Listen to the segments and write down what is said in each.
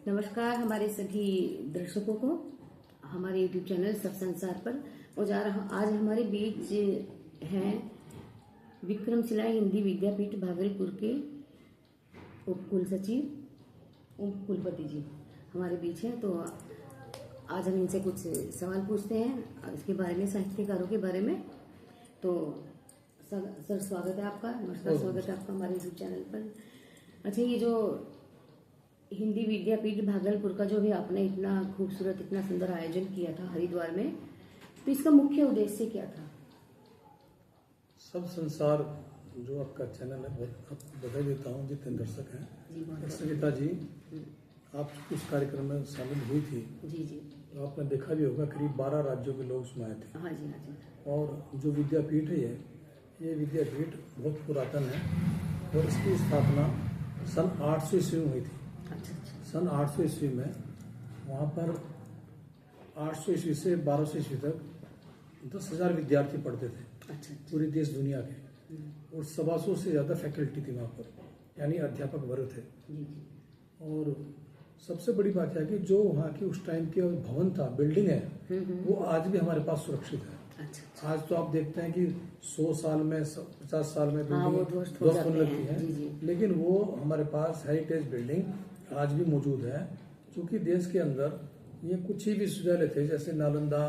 नमस्कार हमारे सभी दर्शकों को हमारे YouTube चैनल सब संसार पर। और आज हमारे बीच हैं विक्रमशिला हिंदी विद्यापीठ भागलपुर के उप कुल सचिव उप कुलपति जी हमारे बीच हैं। तो आज हम इनसे कुछ सवाल पूछते हैं इसके बारे में, साहित्यकारों के बारे में। तो सर स्वागत है आपका। नमस्कार, स्वागत है आपका हमारे YouTube चैनल पर। अच्छा, ये जो हिंदी विद्यापीठ भागलपुर का जो भी आपने इतना खूबसूरत इतना सुंदर आयोजन किया था हरिद्वार में, तो इसका मुख्य उद्देश्य क्या था? सब संसार जो आपका चैनल है, बहुत बधाई देता हूँ जितने दर्शक हैं। सविता जी, आप उस कार्यक्रम में शामिल हुई थी जी जी, तो आपने देखा भी होगा करीब 12 राज्यों के लोग उसमें आए थे। हाँ जी हाँ जी। और जो विद्यापीठ है ये विद्यापीठ बहुत पुरातन है और इसकी स्थापना सन 800 ईस्वी में हुई थी। अच्छा अच्छा। सन 800 ईस्वी में वहाँ पर 800 ईस्वी से 1200 ईस्वी तक 10,000 विद्यार्थी पढ़ते थे। अच्छा। पूरी देश दुनिया के, और 125 से ज़्यादा फैकल्टी थी वहाँ पर, यानी अध्यापक वर्ग थे। जी जी। और सबसे बड़ी बात है कि जो वहाँ की उस टाइम के भवन था, बिल्डिंग है, वो आज भी हमारे पास सुरक्षित है। अच्छा। आज तो आप देखते हैं कि 100 साल में 50 साल में बिल्डिंग ध्वस्त होने लगती है, लेकिन वो हमारे पास हेरिटेज बिल्डिंग आज भी मौजूद है। क्योंकि देश के अंदर ये कुछ ही विश्वविद्यालय थे, जैसे नालंदा,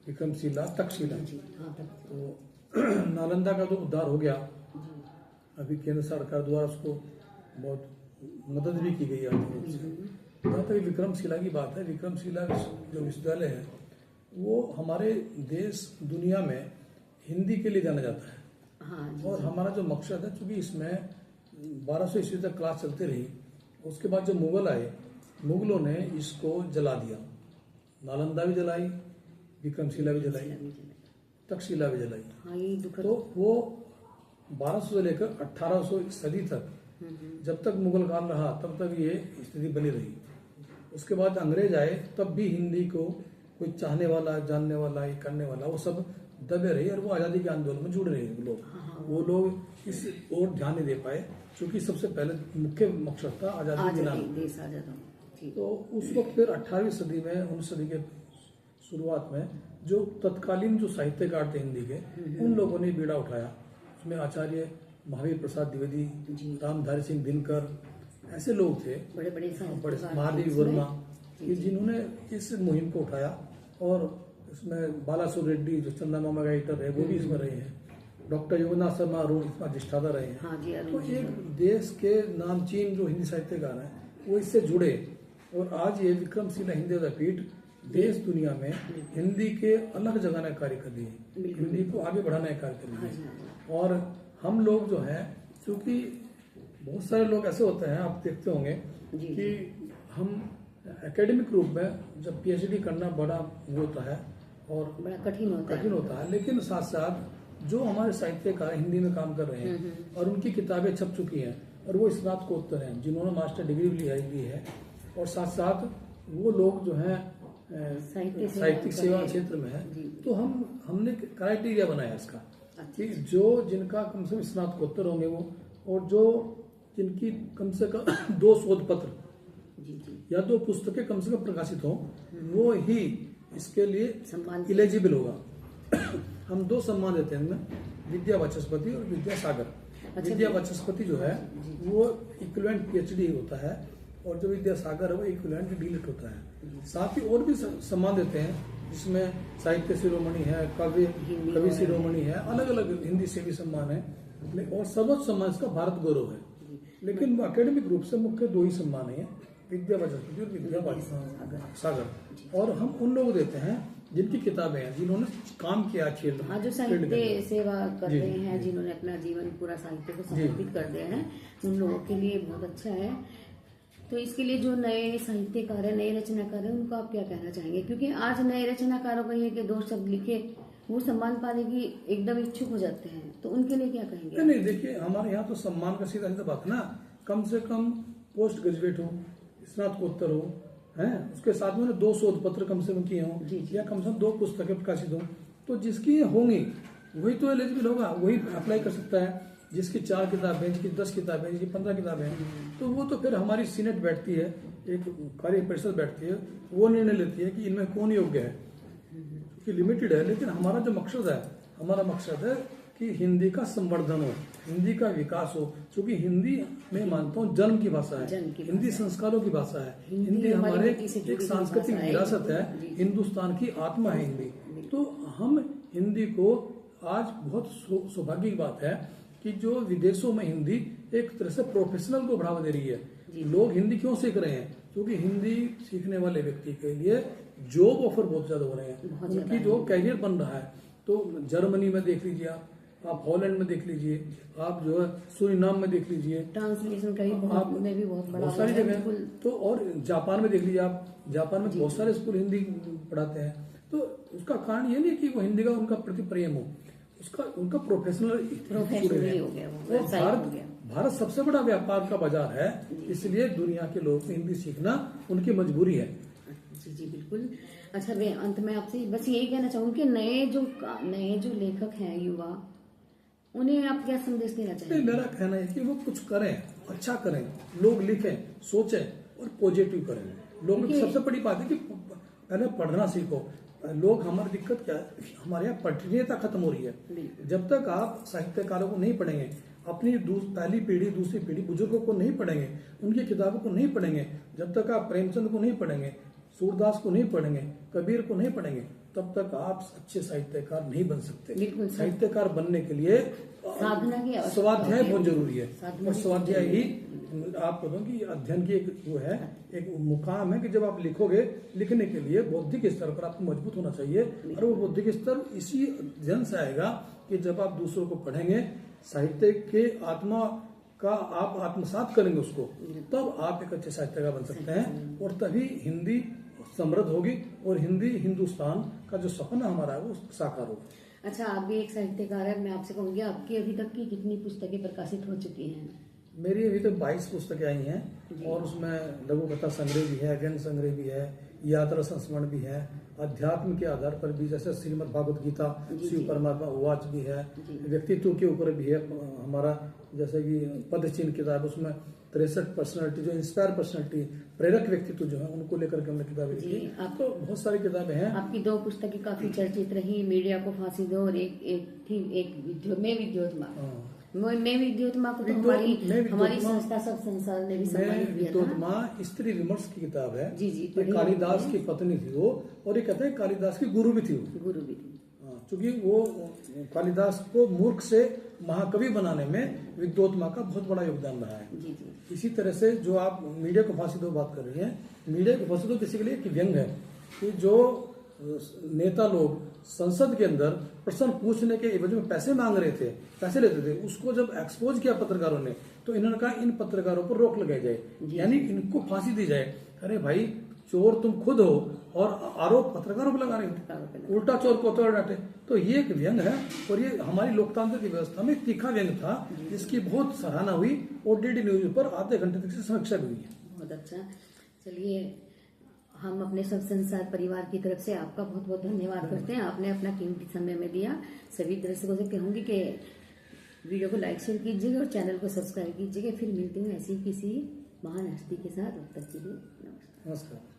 विक्रमशिला, तक्षशिला। तो नालंदा का जो उद्धार हो गया, अभी केंद्र सरकार द्वारा उसको बहुत मदद भी की गई है आर्थिक रूप से। जहाँ तक विक्रमशिला की बात है, विक्रमशिला जो विश्वविद्यालय है वो हमारे देश दुनिया में हिंदी के लिए जाना जाता है। हाँ, और हमारा जो मकसद है, चूंकि इसमें 1200 ईस्वी तक क्लास चलती रही, उसके बाद जो मुगल आए, मुगलों ने इसको जला दिया। नालंदा भी जलाई, विक्रमशिला भी जलाई, तक्षशिला भी जलाई। हाँ, ये तो वो 1200 से लेकर 1800 सदी तक, जब तक मुगल काल रहा तब तक ये स्थिति बनी रही। उसके बाद अंग्रेज आए, तब भी हिंदी को कोई चाहने वाला, जानने वाला, ये करने वाला, वो सब दबे रहे और वो आज़ादी के आंदोलन में जुड़ रहे लोग। वो लोग इस ओर ध्यान नहीं दे पाए, क्योंकि सबसे पहले मुख्य मकसद था आज़ादी दिलाना। तो उस वक्त फिर 18वीं सदी में, 19 सदी के शुरुआत में जो तत्कालीन जो साहित्यकार थे हिंदी के, उन लोगों ने बीड़ा उठाया। उसमें आचार्य महावीर प्रसाद द्विवेदी, रामधारी सिंह दिनकर, ऐसे लोग थे, बड़े महादेव वर्मा, जिन्होंने इस मुहिम को उठाया। और इसमें बालासुर रेड्डी जो चंदा मामा का एडिटर है, वो भी इसमें रहे हैं। डॉक्टर योगनाथ शर्मा अरुण इसमें अधिष्ठाता रहे हैं। हाँ जी, तो एक देश के नामचीन जो हिंदी साहित्यकार हैं वो इससे जुड़े, और आज ये विक्रमशिला हिंदी विद्यापीठ देश दुनिया में हिंदी के अलग जगह कार्य कर रही है, हिंदी को आगे बढ़ाने का कार्य कर रही है। और हम लोग जो है, क्योंकि बहुत सारे लोग ऐसे होते हैं, आप देखते होंगे कि हम एकेडमिक रूप में जब पीएचडी करना बड़ा वो होता है और बड़ा कठिन होता है, लेकिन साथ साथ जो हमारे साहित्यकार हिंदी में काम कर रहे हैं और उनकी किताबें छप चुकी हैं और वो स्नातकोत्तर हैं, जिन्होंने मास्टर डिग्री भी ली है, और साथ साथ वो लोग जो हैं साहित्यिक सेवा क्षेत्र में है, तो हमने क्राइटेरिया बनाया इसका कि जो जिनका कम से कम स्नातकोत्तर होंगे वो, और जो जिनकी कम से कम 2 शोध पत्र या 2 पुस्तकें कम से कम प्रकाशित हों, वो ही इसके लिए इलिजिबल होगा। हम 2 सम्मान देते हैं इनमें, विद्या वाचस्पति और विद्या सागर। विद्या वाचस्पति जो है वो इक्विवेलेंट पीएचडी होता है, और जो विद्या सागर है वो इक्विवेलेंट डीलिट होता है। साथ ही और भी सम्मान देते हैं, जिसमें साहित्य शिरोमणि है, कवि शिरोमणि है, अलग अलग हिंदी से भी सम्मान है, और सर्वोच्च सम्मान इसका भारत गौरव है। लेकिन एकेडमिक रूप से मुख्य 2 ही सम्मान है, विद्या वाचस्पति और विद्या सागर। और हम उन लोग देते हैं जिनकी किताबें हैं, जिन्होंने काम किया क्षेत्र में, जो साहित्य सेवा कर रहे हैं, जिन्होंने अपना जीवन पूरा साहित्य को समर्पित कर दिया है, उन लोगों के लिए बहुत अच्छा है। तो इसके लिए जो नए साहित्यकार है, नए रचनाकार है, उनको आप क्या कहना चाहेंगे? क्योंकि आज नए रचनाकारों का ये कि 2 शब्द लिखे वो सम्मान पाने की एकदम इच्छुक हो जाते हैं, तो उनके लिए क्या कहेंगे? नहीं, देखिए हमारे यहाँ तो सम्मान का सीधा बात ना, कम से कम पोस्ट ग्रेजुएट हो, स्नातकोत्तर हो, हैं, उसके साथ में 2 शोध पत्र कम से कम किए हों, या कम से कम 2 पुस्तकें प्रकाशित हों, तो जिसकी होंगी वही तो एलिजिबल होगा, वही अप्लाई कर सकता है। जिसकी 4 किताबें, जिसकी 10 किताबें, जिसकी 15 किताबें हैं, तो वो तो फिर हमारी सीनेट बैठती है एक कार्य परिषद बैठती है, वो निर्णय लेती है कि इनमें कौन योग्य है, क्योंकि लिमिटेड है। लेकिन हमारा जो मकसद है, हमारा मकसद है कि हिंदी का संवर्धन हो, हिंदी का विकास हो, क्योंकि हिंदी मैं मानता हूँ जन्म की भाषा है, हिंदी संस्कारों की भाषा है, हिंदी हमारे एक सांस्कृतिक विरासत है, हिंदुस्तान की आत्मा है हिंदी। तो हम हिंदी को आज बहुत सौभाग्य की बात है कि जो विदेशों में हिंदी एक तरह से प्रोफेशनल को बढ़ावा दे रही है। लोग हिंदी क्यों सीख रहे हैं? क्योंकि हिंदी सीखने वाले व्यक्ति के लिए जॉब ऑफर बहुत ज्यादा हो रहे हैं, उनकी जो कैरियर बन रहा है। तो जर्मनी में देख लीजिए आप हॉलैंड में देख लीजिए, आप जो है सूरीनाम में देख लीजिए, ट्रांसलेशन का भी बहुत बड़ा बहुत सारी जगह। तो और जापान में देख लीजिए आप, जापान में बहुत सारे स्कूल हिंदी पढ़ाते हैं। तो उसका कारण ये नहीं कि वो हिंदी का उनका प्रति प्रेम हो, उसका उनका प्रोफेशनल हो गया। भारत सबसे बड़ा व्यापार का बाजार है, इसलिए दुनिया के लोगों को हिंदी सीखना उनकी मजबूरी है। जी बिल्कुल। अच्छा, मैं अंत में आपसे बस यही कहना चाहूंगी कि नए जो लेखक हैं युवा, उन्हें आप क्या संदेश देना चाहेंगे? मेरा कहना है कि वो कुछ करें, अच्छा करें, लोग लिखें, सोचें और पॉजिटिव करें। लोग सबसे बड़ी बात है कि पहले पढ़ना सीखो। लोग, हमारी दिक्कत क्या है, हमारे यहाँ पठनीयता खत्म हो रही है। जब तक आप साहित्यकारों को नहीं पढ़ेंगे, अपनी पहली पीढ़ी दूसरी पीढ़ी बुजुर्गों को नहीं पढ़ेंगे, उनकी किताबों को नहीं पढ़ेंगे, जब तक आप प्रेमचंद को नहीं पढ़ेंगे, सूरदास को नहीं पढ़ेंगे, कबीर को नहीं पढ़ेंगे, तब तक आप अच्छे साहित्यकार नहीं बन सकते। साहित्यकार बनने के लिए साधना की स्वाध्याय बहुत जरूरी है। और स्वाध्याय ही आप कहो कि अध्ययन की एक वो है, एक मुकाम है कि जब आप लिखोगे, लिखने के लिए बौद्धिक स्तर पर आपको मजबूत होना चाहिए। और वो बौद्धिक स्तर इसी अध्ययन से आएगा कि जब आप दूसरों को पढ़ेंगे, साहित्य के आत्मा का आप आत्मसात करेंगे उसको, तब आप एक अच्छे साहित्यकार बन सकते हैं। और तभी हिंदी समृद्ध होगी और हिंदी हिंदुस्तान का जो सपना हमारा है वो साकार होगा। अच्छा, आप भी एक साहित्यकार है, मैं आपसे कहूंगी आपकी अभी तक की कितनी पुस्तकें प्रकाशित हो चुकी हैं? मेरी अभी तक 22 पुस्तकें आई हैं और उसमें लघु कथा संग्रह भी है, व्यंग्य संग्रह भी है, यात्रा संस्मरण भी है, अध्यात्म के आधार पर भी, जैसे श्रीमद् भागवत गीता, शिव परमात्मा उवाच भी है, व्यक्तित्व के ऊपर भी है हमारा, जैसे कि पदचिन्ह किताब, उसमें 63 पर्सनैलिटी जो इंस्पायर पर्सनैलिटी, प्रेरक व्यक्तित्व जो है, उनको लेकर के हमने किताबें लिखी। तो बहुत सारी किताबें हैं। आपकी 2 पुस्तकें काफी चर्चित रही, मीडिया को फांसी दो और एक मैं विद्योत्मा। मैं विद्योत्मा को तो हमारी संस्था सब संसार ने भी सम्मानित किया था। विद्योत्मा स्त्री विमर्श की किताब है। जी कालिदास की पत्नी थी वो, और ये कहते हैं कालिदास की गुरु भी थी वो। क्योंकि वो कालिदास को मूर्ख से महाकवि बनाने में विद्योत्मा का बहुत बड़ा योगदान रहा है। इसी तरह से जो आप मीडिया को फांसी दो बात कर रही हैं, मीडिया को फांसी दो किसी के लिए एक व्यंग है कि जो नेता लोग संसद के अंदर प्रश्न पूछने के एवज में पैसे मांग रहे थे, पैसे लेते थे, उसको जब एक्सपोज किया पत्रकारों ने, तो इन्होंने कहा इन पत्रकारों पर रोक लगाई जाए, यानी इनको फांसी दी जाए। अरे भाई, चोर तुम खुद हो और आरोप पत्रकारों पर लगा रहे हो, उल्टा चोर को तोड़ डांटे। तो ये एक व्यंग है और ये हमारी लोकतांत्रिक व्यवस्था में तीखा व्यंग था, जिसकी बहुत सराहना हुई और डीडी न्यूज पर आधे घंटे तक से समीक्षा भी हुई है। बहुत अच्छा। चलिए, हम अपने सब संसार परिवार की तरफ से आपका बहुत बहुत धन्यवाद करते हैं। आपने अपना कीमती समय में दिया। सभी दर्शकों से कहूंगी कि वीडियो को लाइक शेयर कीजिएगा और चैनल को सब्सक्राइब कीजिएगा। फिर मिलते हैं ऐसी किसी महान हस्ती के साथ। तब तक के लिए नमस्कार।